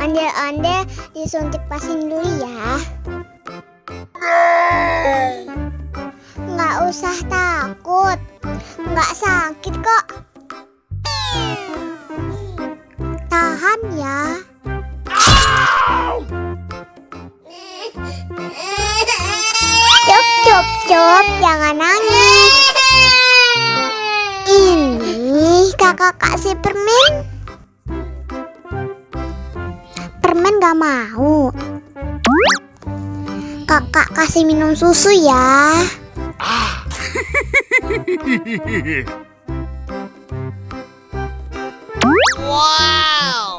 Ondel-ondel disuntik vaksin dulu ya. Nggak usah takut, nggak sakit kok. Tahan ya. Cup, jangan nangis. Ini kakak kasih permen. Permen gak mau. Kakak kasih minum susu ya. Wow.